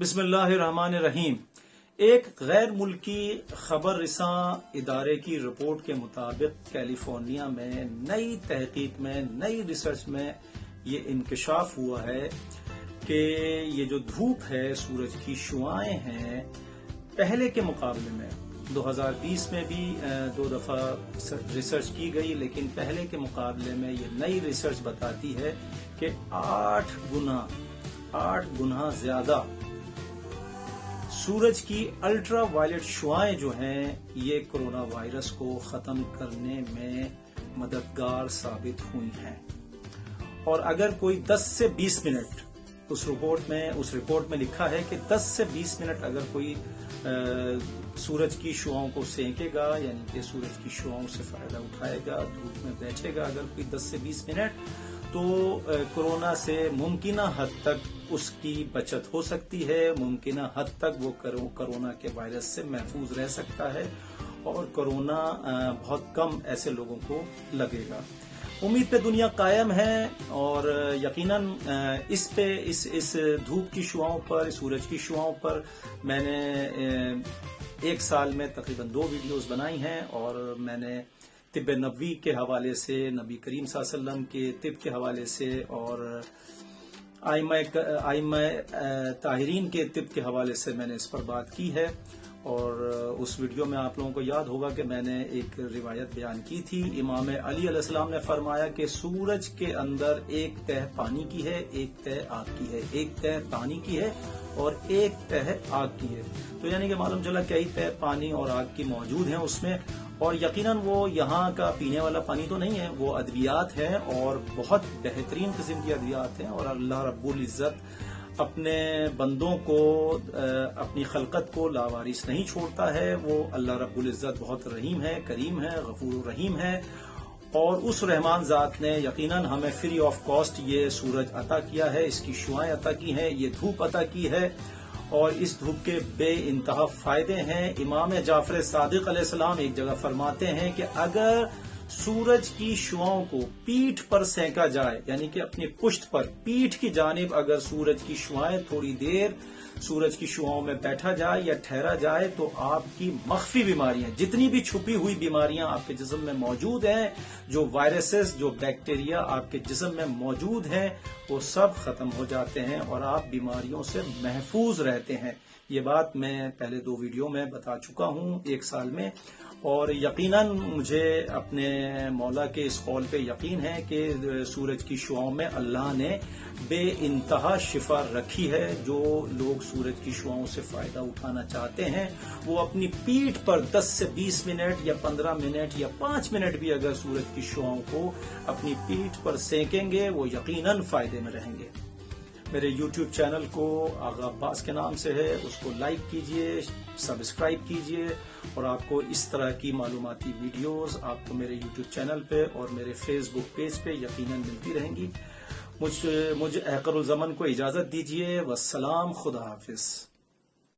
बिस्मिल्लाहिर्रहमानिर्रहीम। एक गैर मुल्की खबर रसां इदारे की रिपोर्ट के मुताबिक कैलिफोर्निया में नई तहकीक में, नई रिसर्च में ये इंकशाफ हुआ है कि ये जो धूप है, सूरज की शुआएं हैं, पहले के मुकाबले में 2020 में भी 2 दफा रिसर्च की गई, लेकिन पहले के मुकाबले में ये नई रिसर्च बताती है कि 8 गुना ज्यादा सूरज की अल्ट्रा वायलेट शुआएं जो हैं ये कोरोना वायरस को खत्म करने में मददगार साबित हुई हैं। और अगर कोई 10 से 20 मिनट उस रिपोर्ट में लिखा है कि 10 से 20 मिनट अगर कोई सूरज की शुआओं को सेकेगा, यानी कि सूरज की शुआओं से फायदा उठाएगा, धूप में बैठेगा अगर कोई 10 से 20 मिनट, तो कोरोना से मुमकिना हद तक उसकी बचत हो सकती है, मुमकिना हद तक वो कोरोना के वायरस से महफूज रह सकता है और कोरोना बहुत कम ऐसे लोगों को लगेगा। उम्मीद पे दुनिया कायम है और यकीनन इस धूप की शुआओं पर, सूरज की शुआओं पर मैंने एक साल में तकरीबन 2 वीडियोस बनाई हैं और मैंने तिब नबवी के हवाले से, नबी करीम सल्लल्लाहु अलैहि वसल्लम के तिब के हवाले से और आइम्मा ताहिरीन के तिब के हवाले से मैंने इस पर बात की है। और उस वीडियो में आप लोगों को याद होगा कि मैंने एक रिवायत बयान की थी। इमाम अली अलैहिस्सलाम ने फरमाया कि सूरज के अंदर एक तह पानी की है, एक तह आग की है, एक तह पानी की है और एक तह आग की है। तो यानी कि मालूम चला कई तह पानी और आग की मौजूद हैं उसमें। और यकीनन वो यहाँ का पीने वाला पानी तो नहीं है, वो अद्वियात है और बहुत बेहतरीन किस्म की अद्वियात हैं। और अल्लाह रब्बुल इज्जत अपने बंदों को, अपनी खलकत को लावारिस नहीं छोड़ता है। वो अल्लाह रब्बुल इज्जत बहुत रहीम है, करीम है, गफूर रहीम है। और उस रहमान जात ने यकीनन हमें फ्री ऑफ कॉस्ट ये सूरज अता किया है, इसकी शुआएं अता की हैं, ये धूप अता की है और इस धूप के बे इंतहा फायदे हैं। इमाम जाफर सादिक अलैहिस्सलाम एक जगह फरमाते हैं कि अगर सूरज की शुआओं को पीठ पर सेंका जाए, यानी कि अपनी पुश्त पर, पीठ की जानिब अगर सूरज की शुआएं थोड़ी देर सूरज की शुआओं में बैठा जाए या ठहरा जाए, तो आपकी मख्फी बीमारियां, जितनी भी छुपी हुई बीमारियां आपके जिस्म में मौजूद हैं, जो वायरसेस, जो बैक्टीरिया आपके जिस्म में मौजूद हैं, वो सब खत्म हो जाते हैं और आप बीमारियों से महफूज रहते हैं। ये बात मैं पहले 2 वीडियो में बता चुका हूं 1 साल में। और यकीनन मुझे अपने मौला के इस कौल पे यकीन है कि सूरज की शुआओं में अल्लाह ने बेइंतहा शिफा रखी है। जो लोग सूरज की शुआओं से फायदा उठाना चाहते हैं, वो अपनी पीठ पर 10 से 20 मिनट या 15 मिनट या 5 मिनट भी अगर सूरज की शुआओं को अपनी पीठ पर सेकेंगे, वो यकीनन फायदे में रहेंगे। मेरे YouTube चैनल को आगा अब्बास के नाम से है, उसको लाइक कीजिए, सब्सक्राइब कीजिए और आपको इस तरह की मालूमाती वीडियोस आपको मेरे YouTube चैनल पे और मेरे Facebook पेज पे यकीनन मिलती रहेंगी। मुझे अहकरुल ज़मान को इजाज़त दीजिए। वस्सलाम, खुदा हाफिज।